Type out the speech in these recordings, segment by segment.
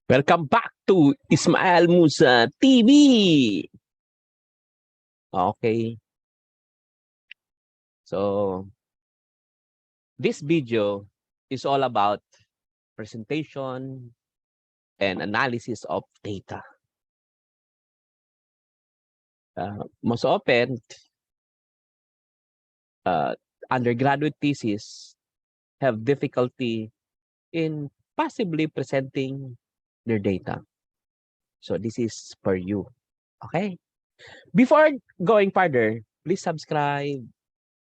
Welcome back to Ismael Musa TV. Okay. So, this video is all about presentation and analysis of data. Most often, undergraduate theses have difficulty in possibly presenting their data. So, this is for you. Okay. Before going further, please subscribe.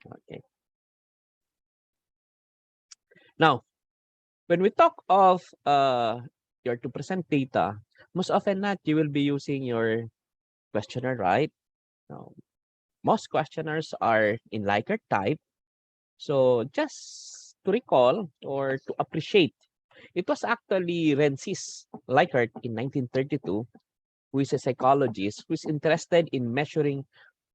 Okay. Now, when we talk of your to present data, most often not you will be using your questionnaire, right? Now, most questionnaires are in Likert type. So just to recall or to appreciate, it was actually Rensis Likert in 1932, who is a psychologist who is interested in measuring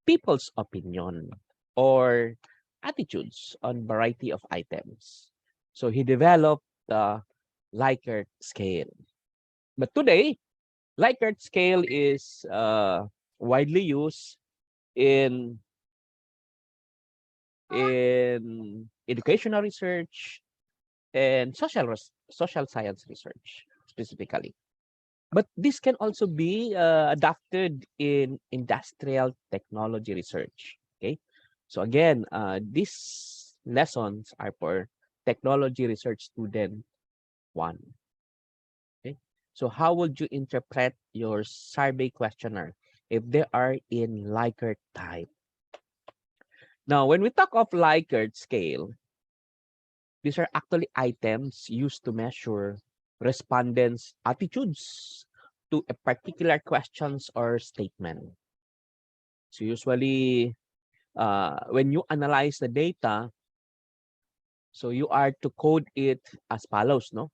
people's opinion or attitudes on variety of items. So he developed the Likert scale. But today, Likert scale is widely used in educational research and social science research specifically. But this can also be adapted in industrial technology research. Okay, so again, these lessons are for technology research student 1. Okay, so how would you interpret your survey questionnaire if they are in Likert type? Now, when we talk of Likert scale, these are actually items used to measure respondents' attitudes to a particular questions or statement. So usually, when you analyze the data, so you are to code it as follows, no?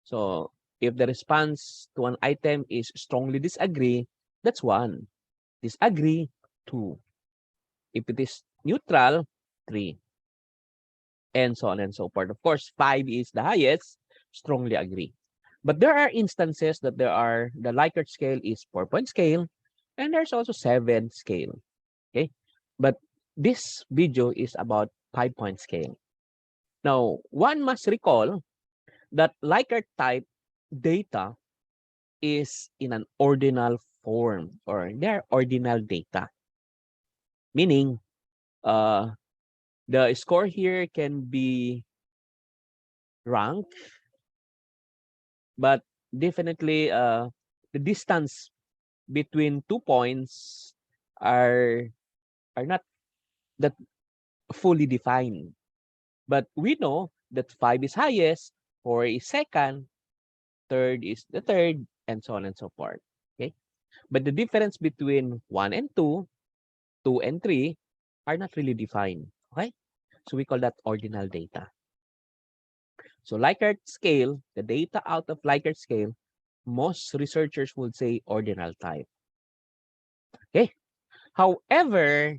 So if the response to an item is strongly disagree, that's 1. Disagree, 2. If it is neutral, 3. And so on and so forth. Of course, 5 is the highest, strongly agree. But there are instances that the Likert scale is 4-point scale, and there's also 7 scale. Okay, but this video is about 5-point scale. Now, one must recall that Likert type data is in an ordinal form, or they're ordinal data, meaning the score here can be ranked, but definitely the distance between 2 points are not that fully defined. But we know that 5 is highest, 4 is second, third is the third, and so on and so forth. Okay, but the difference between 1 and 2, 2 and 3 are not really defined. Okay, so we call that ordinal data. So Likert scale, the data out of Likert scale, most researchers would say ordinal type. Okay, however,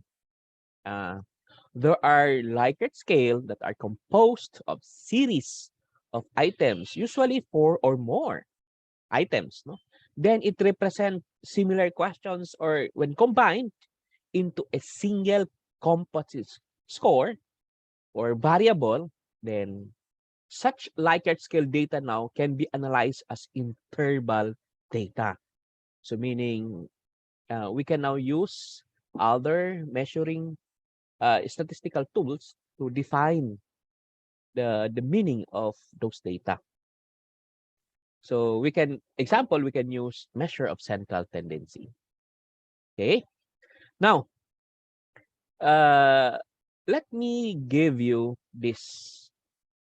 there are Likert scale that are composed of series of items, usually 4 or more items. No, then it represents similar questions, or when combined into a single composite score or variable, then such Likert scale data now can be analyzed as interval data. So meaning we can now use other measuring statistical tools to define the meaning of those data. So we can use measure of central tendency. Okay. Now, let me give you this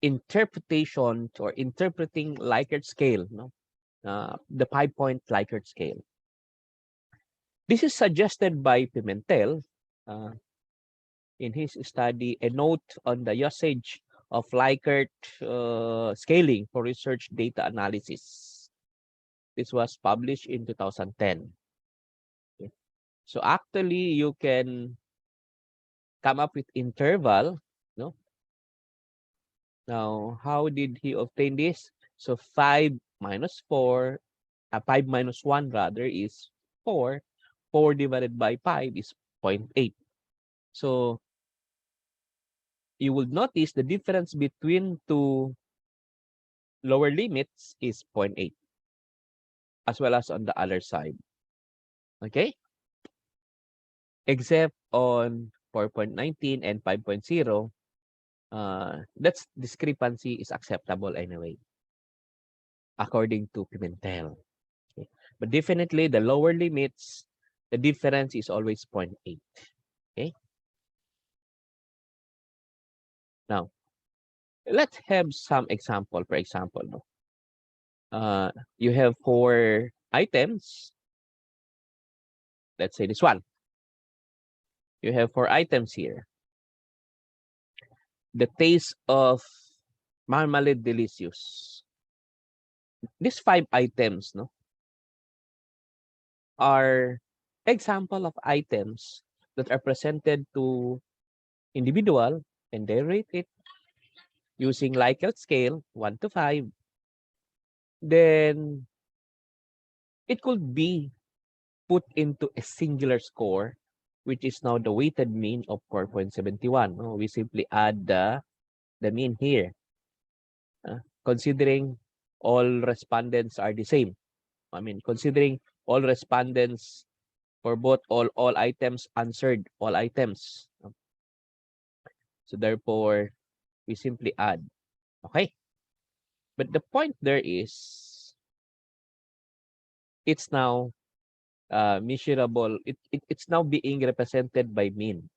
interpretation or interpreting Likert scale, no? The 5-point Likert scale. This is suggested by Pimentel in his study, A Note on the Usage of Likert Scaling for Research Data Analysis. This was published in 2010. Okay. So actually, you can come up with interval, no? Now, how did he obtain this? So 5 minus 4, 5 minus 1 rather is 4. 4 divided by 5 is 0.8. So you will notice the difference between two lower limits is 0.8, as well as on the other side. Okay? Except on 4.19 and 5.0, that discrepancy is acceptable anyway, according to Pimentel. Okay. But definitely the lower limits, the difference is always 0.8. Okay. Now, let's have some example. For example, no? You have 4 items. Let's say this one. You have 4 items here. The taste of marmalade delicious. These 5 items, no, are example of items that are presented to individual, and they rate it using Likert scale 1 to 5. Then it could be put into a singular score, which is now the weighted mean of 4.71. No? We simply add the mean here, considering all respondents are the same. I mean, considering all respondents for both all items answered all items. So therefore, we simply add. Okay? But the point there is, it's now measurable. It's now being represented by mean.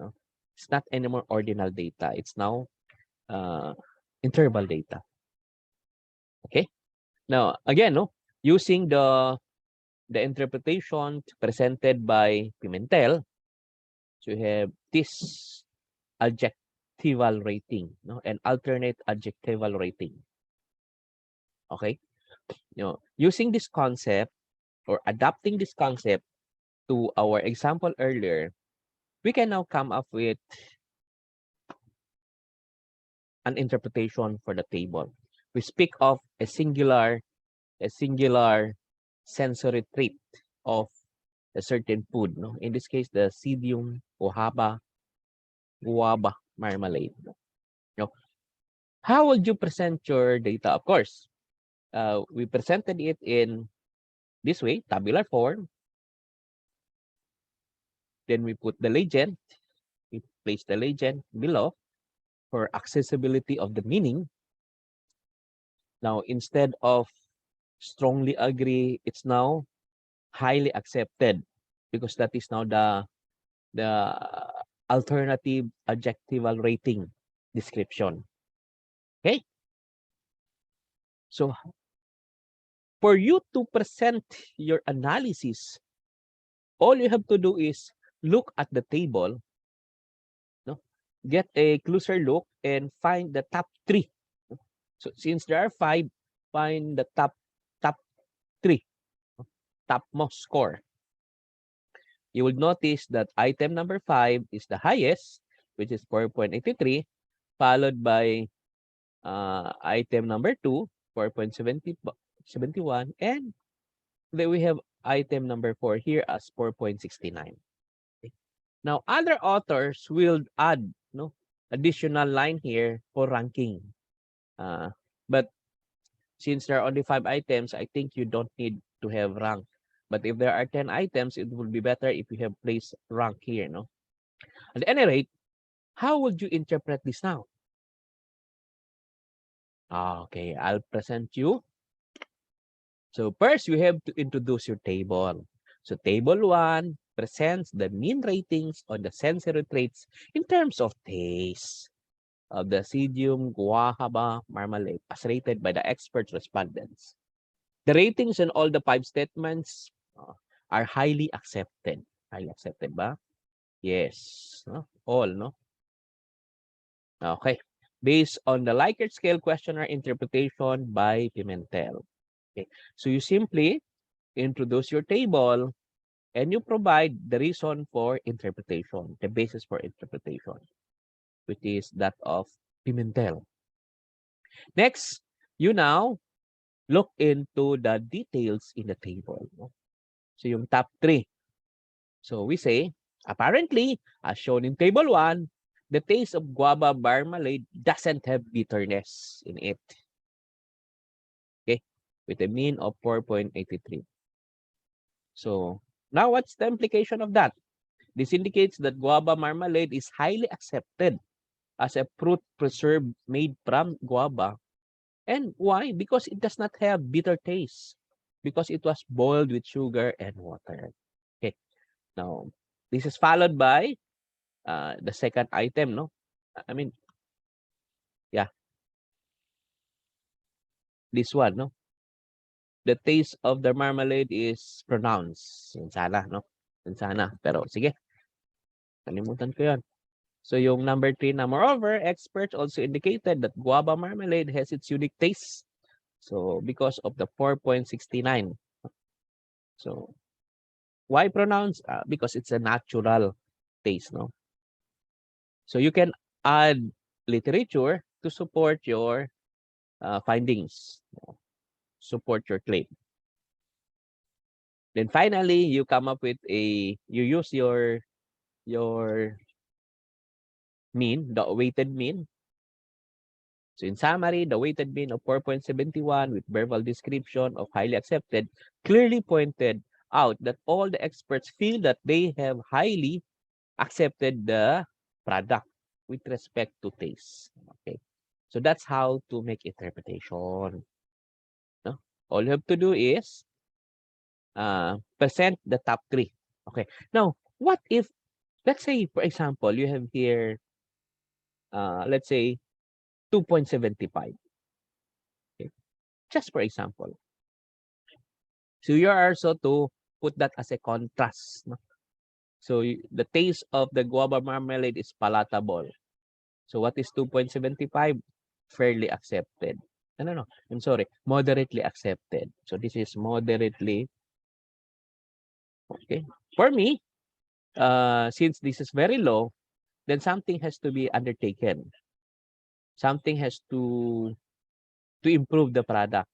No? It's not anymore ordinal data. It's now interval data. Okay? Now, again, no, using the interpretation presented by Pimentel, so you have this adjectival rating, no, and alternate adjectival rating. Okay? You know, using this concept or adapting this concept to our example earlier, we can now come up with an interpretation for the table. We speak of a singular sensory trait of a certain food. No? In this case, the Pseudium guava marmalade. No? How would you present your data? Of course, we presented it in this way, tabular form. Then we put the legend. We place the legend below for accessibility of the meaning. Now, instead of strongly agree, it's now highly accepted, because that is now the alternative adjectival rating description. Okay? So for you to present your analysis, all you have to do is look at the table, no? Get a closer look and find the top 3. So since there are 5, find the top 3, topmost score. You will notice that item number 5 is the highest, which is 4.83, followed by item number 2, 4.71, and then we have item number 4 here as 4.69. Okay. Now, other authors will add additional line here for ranking. But since there are only 5 items, I think you don't need to have rank. But if there are 10 items, it would be better if you have placed rank here, no? At any rate, how would you interpret this now? Okay, I'll present you. So first, you have to introduce your table. So table 1 presents the mean ratings on the sensory traits in terms of taste of the Pseudium guava marmalade as rated by the expert respondents. The ratings in all the 5 statements are highly accepted. Highly accepted ba? Yes. No? All, no? Okay. Based on the Likert scale questionnaire interpretation by Pimentel. Okay. So you simply introduce your table and you provide the reason for interpretation, the basis for interpretation, which is that of Pimentel. Next, you now look into the details in the table. So yung top 3. So we say, apparently, as shown in table 1, the taste of guava marmalade doesn't have bitterness in it. Okay, with a mean of 4.83. So now what's the implication of that? This indicates that guava marmalade is highly accepted as a fruit preserve made from guava. And why? Because it does not have bitter taste. Because it was boiled with sugar and water. Okay. Now, this is followed by the second item, no? I mean, yeah, this one, no? The taste of the marmalade is pronounced. Yun sana, no? Yun sana. Pero sige, kalimutan ko yun. So yung number 3 na moreover, experts also indicated that guava marmalade has its unique taste. So because of the 4.69. So why pronounced? Because it's a natural taste, no? So you can add literature to support your findings, support your claim. Then finally, you come up with you use your mean, the weighted mean. So in summary, the weighted mean of 4.71 with verbal description of highly accepted clearly pointed out that all the experts feel that they have highly accepted the product with respect to taste. Okay. So that's how to make interpretation. No? All you have to do is present the top 3. Okay. Now, what if, let's say, for example, you have here, let's say, 2.75. Okay. Just for example. So you are also to put that as a contrast. No? So the taste of the guava marmalade is palatable. So what is 2.75? Fairly accepted. No, I'm sorry. Moderately accepted. So this is moderately. Okay. For me, since this is very low, then something has to be undertaken. Something has to improve the product.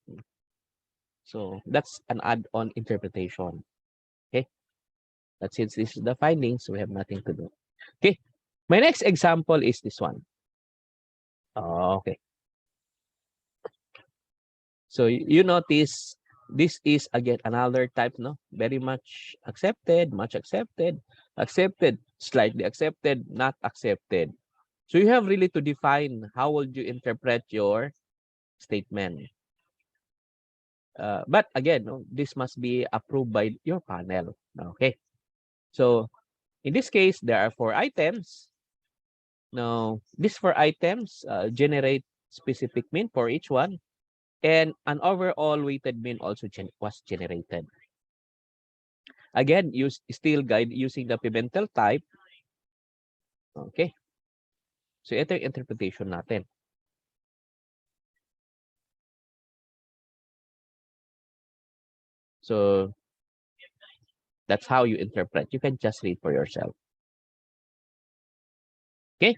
So that's an add-on interpretation. Okay. But since this is the findings, we have nothing to do. Okay. My next example is this one. Okay. So you notice this is again another type, no? Very much accepted, much accepted, accepted, slightly accepted, not accepted. So you have really to define how would you interpret your statement. But again, no, this must be approved by your panel. Okay. So in this case, there are 4 items. Now, these 4 items generate specific mean for each one. And an overall weighted mean also was generated. Again, use still guide using the Pimentel type. Okay. So ito yung interpretation natin. So that's how you interpret. You can just read for yourself. Okay.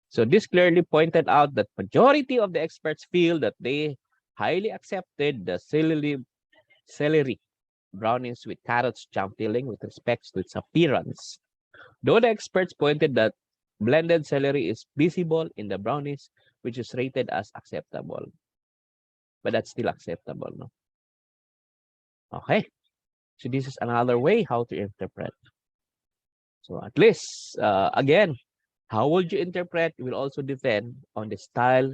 So this clearly pointed out that majority of the experts feel that they highly accepted the celery brownies with carrots jam filling with respect to its appearance. Though the experts pointed that blended celery is visible in the brownies, which is rated as acceptable. But that's still acceptable, no? Okay. So this is another way how to interpret. So at least, again, how would you interpret will also depend on the style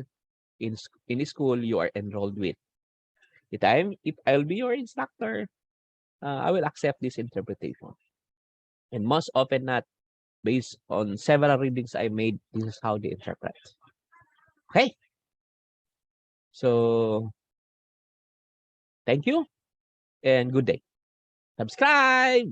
in the school you are enrolled with. If I'll be your instructor, I will accept this interpretation. And most often not, based on several readings I made, this is how they interpret. Okay. So, thank you and good day. Subscribe!